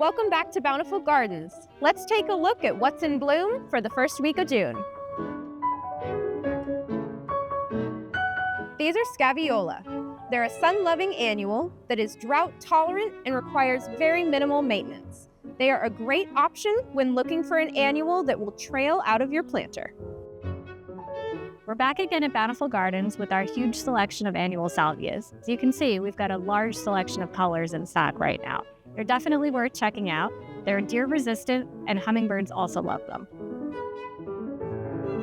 Welcome back to Bountiful Gardens. Let's take a look at what's in bloom for the first week of June. These are Scaevola. They're a sun-loving annual that is drought-tolerant and requires very minimal maintenance. They are a great option when looking for an annual that will trail out of your planter. We're back again at Bountiful Gardens with our huge selection of annual salvias. As you can see, we've got a large selection of colors in stock right now. They're definitely worth checking out. They're deer resistant, and hummingbirds also love them.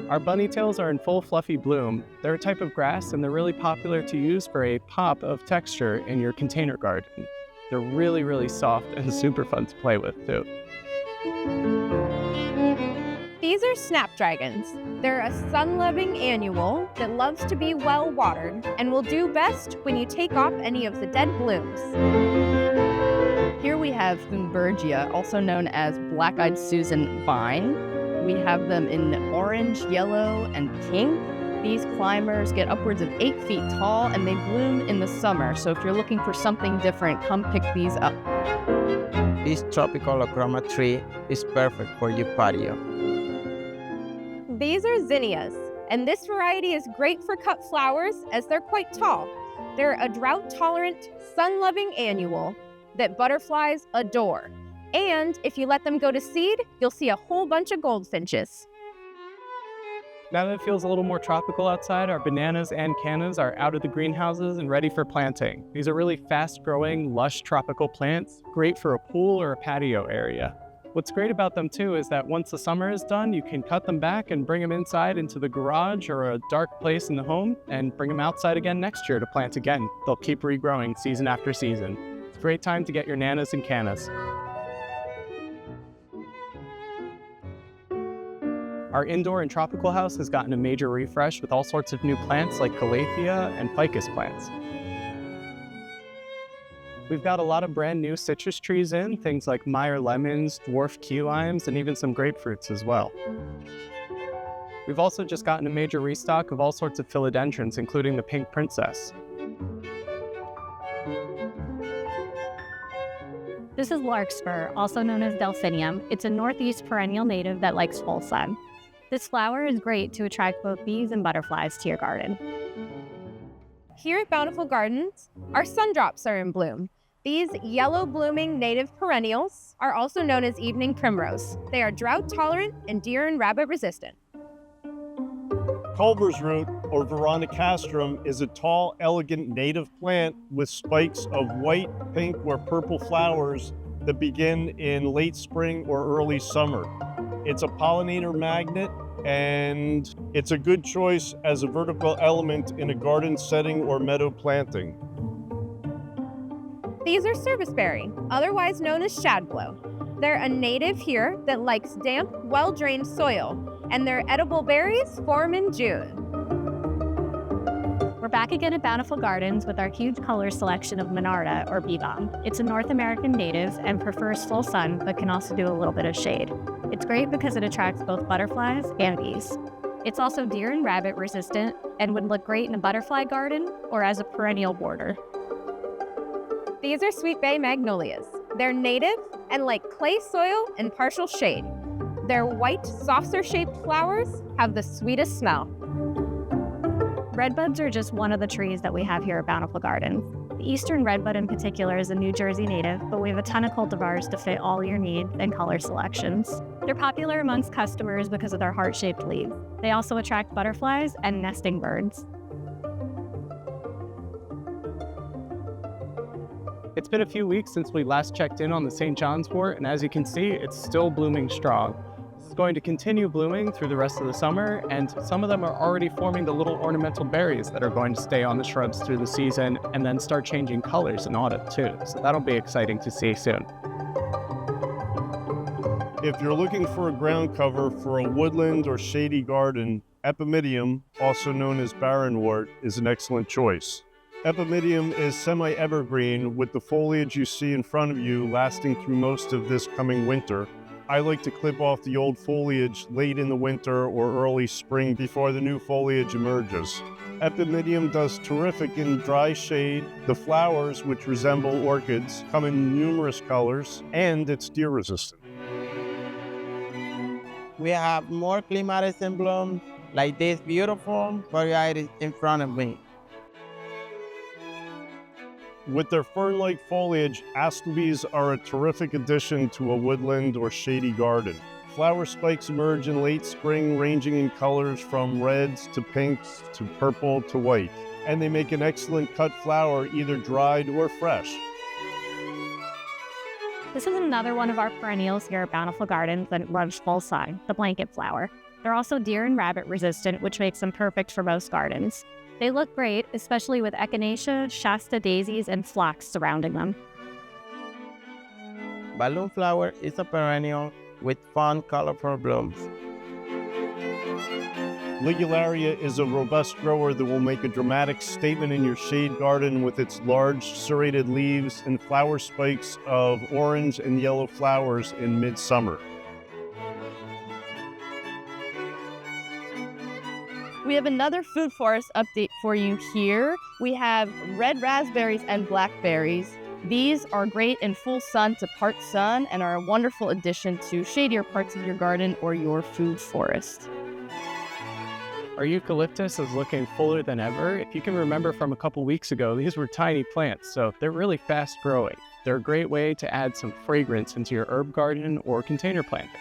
Our bunnytails are in full fluffy bloom. They're a type of grass, and they're really popular to use for a pop of texture in your container garden. They're really, really soft and super fun to play with, too. These are Snapdragons. They're a sun-loving annual that loves to be well-watered and will do best when you take off any of the dead blooms. Here we have Thunbergia, also known as Black-Eyed Susan vine. We have them in orange, yellow, and pink. These climbers get upwards of 8 feet tall, and they bloom in the summer. So if you're looking for something different, come pick these up. This tropical Lochroma tree is perfect for your patio. These are Zinnias, and this variety is great for cut flowers as they're quite tall. They're a drought-tolerant, sun-loving annual that butterflies adore. And if you let them go to seed, you'll see a whole bunch of goldfinches. Now that it feels a little more tropical outside, our bananas and cannas are out of the greenhouses and ready for planting. These are really fast-growing, lush tropical plants, great for a pool or a patio area. What's great about them too is that once the summer is done, you can cut them back and bring them inside into the garage or a dark place in the home and bring them outside again next year to plant again. They'll keep regrowing season after season. It's a great time to get your nanas and cannas. Our indoor and tropical house has gotten a major refresh with all sorts of new plants like Calathea and Ficus plants. We've got a lot of brand new citrus trees in, things like Meyer lemons, dwarf key limes, and even some grapefruits as well. We've also just gotten a major restock of all sorts of philodendrons, including the pink princess. This is Larkspur, also known as delphinium. It's a northeast perennial native that likes full sun. This flower is great to attract both bees and butterflies to your garden. Here at Bountiful Gardens, our Sundrops are in bloom. These yellow-blooming native perennials are also known as evening primrose. They are drought-tolerant and deer and rabbit resistant. Culver's root, or Veronicastrum, is a tall, elegant native plant with spikes of white, pink, or purple flowers that begin in late spring or early summer. It's a pollinator magnet, and it's a good choice as a vertical element in a garden setting or meadow planting. These are Serviceberry, otherwise known as shadblow. They're a native here that likes damp, well-drained soil, and their edible berries form in June. We're back again at Bountiful Gardens with our huge color selection of Monarda, or bee balm. It's a North American native and prefers full sun, but can also do a little bit of shade. It's great because it attracts both butterflies and bees. It's also deer and rabbit resistant and would look great in a butterfly garden or as a perennial border. These are Sweetbay Magnolias. They're native and like clay soil and partial shade. Their white, saucer-shaped flowers have the sweetest smell. Redbuds are just one of the trees that we have here at Bountiful Gardens. The eastern redbud in particular is a New Jersey native, but we have a ton of cultivars to fit all your needs and color selections. They're popular amongst customers because of their heart-shaped leaves. They also attract butterflies and nesting birds. It's been a few weeks since we last checked in on the St. John's wort, and as you can see, it's still blooming strong. This is going to continue blooming through the rest of the summer, and some of them are already forming the little ornamental berries that are going to stay on the shrubs through the season and then start changing colors in autumn too. So that'll be exciting to see soon. If you're looking for a ground cover for a woodland or shady garden, Epimedium, also known as barrenwort, is an excellent choice. Epimedium is semi-evergreen with the foliage you see in front of you lasting through most of this coming winter. I like to clip off the old foliage late in the winter or early spring before the new foliage emerges. Epimedium does terrific in dry shade. The flowers, which resemble orchids, come in numerous colors, and it's deer resistant. We have more Clematis in bloom, like this beautiful variety in front of me. With their fern-like foliage, Astilbes are a terrific addition to a woodland or shady garden. Flower spikes emerge in late spring, ranging in colors from reds to pinks to purple to white, and they make an excellent cut flower, either dried or fresh. This is another one of our perennials here at Bountiful Gardens that runs full sun, the blanket flower. They're also deer and rabbit resistant, which makes them perfect for most gardens. They look great, especially with echinacea, Shasta daisies, and phlox surrounding them. Balloon flower is a perennial with fun, colorful blooms. Ligularia is a robust grower that will make a dramatic statement in your shade garden with its large serrated leaves and flower spikes of orange and yellow flowers in midsummer. We have another food forest update for you here. We have red raspberries and blackberries. These are great in full sun to part sun and are a wonderful addition to shadier parts of your garden or your food forest. Our eucalyptus is looking fuller than ever. If you can remember from a couple weeks ago, these were tiny plants, so they're really fast growing. They're a great way to add some fragrance into your herb garden or container planting.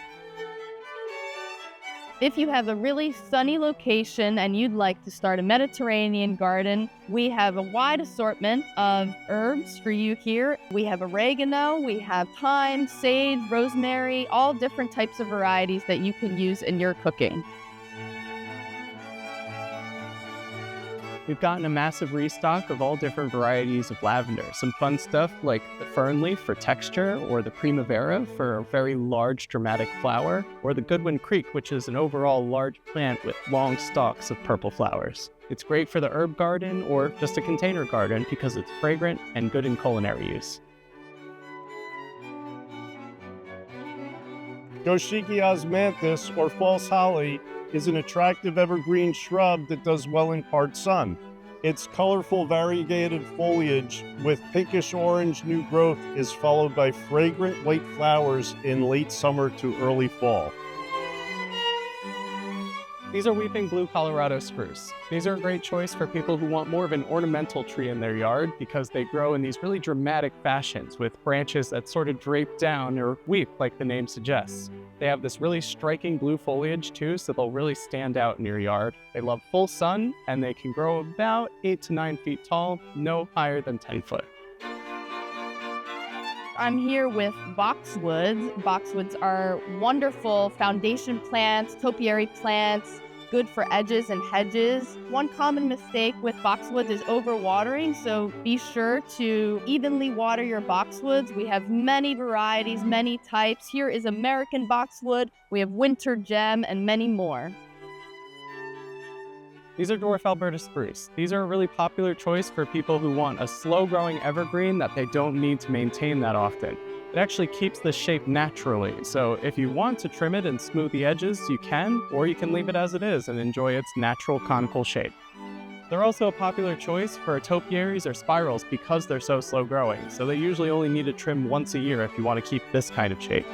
If you have a really sunny location and you'd like to start a Mediterranean garden, we have a wide assortment of herbs for you here. We have oregano, we have thyme, sage, rosemary, all different types of varieties that you can use in your cooking. We've gotten a massive restock of all different varieties of lavender. Some fun stuff like the fern leaf for texture, or the primavera for a very large dramatic flower, or the Goodwin Creek, which is an overall large plant with long stalks of purple flowers. It's great for the herb garden or just a container garden because it's fragrant and good in culinary use. Goshiki Osmanthus, or false holly, is an attractive evergreen shrub that does well in part sun. Its colorful variegated foliage with pinkish orange new growth is followed by fragrant white flowers in late summer to early fall. These are weeping blue Colorado spruce. These are a great choice for people who want more of an ornamental tree in their yard because they grow in these really dramatic fashions with branches that sort of drape down or weep like the name suggests. They have this really striking blue foliage too, so they'll really stand out in your yard. They love full sun and they can grow about 8 to 9 feet tall, no higher than 10 foot. I'm here with boxwoods. Boxwoods are wonderful foundation plants, topiary plants, good for edges and hedges. One common mistake with boxwoods is overwatering, so be sure to evenly water your boxwoods. We have many varieties, many types. Here is American boxwood, we have winter gem, and many more. These are dwarf Alberta spruce. These are a really popular choice for people who want a slow-growing evergreen that they don't need to maintain that often. It actually keeps the shape naturally, so if you want to trim it and smooth the edges, you can, or you can leave it as it is and enjoy its natural conical shape. They're also a popular choice for topiaries or spirals because they're so slow-growing, so they usually only need to trim once a year if you want to keep this kind of shape.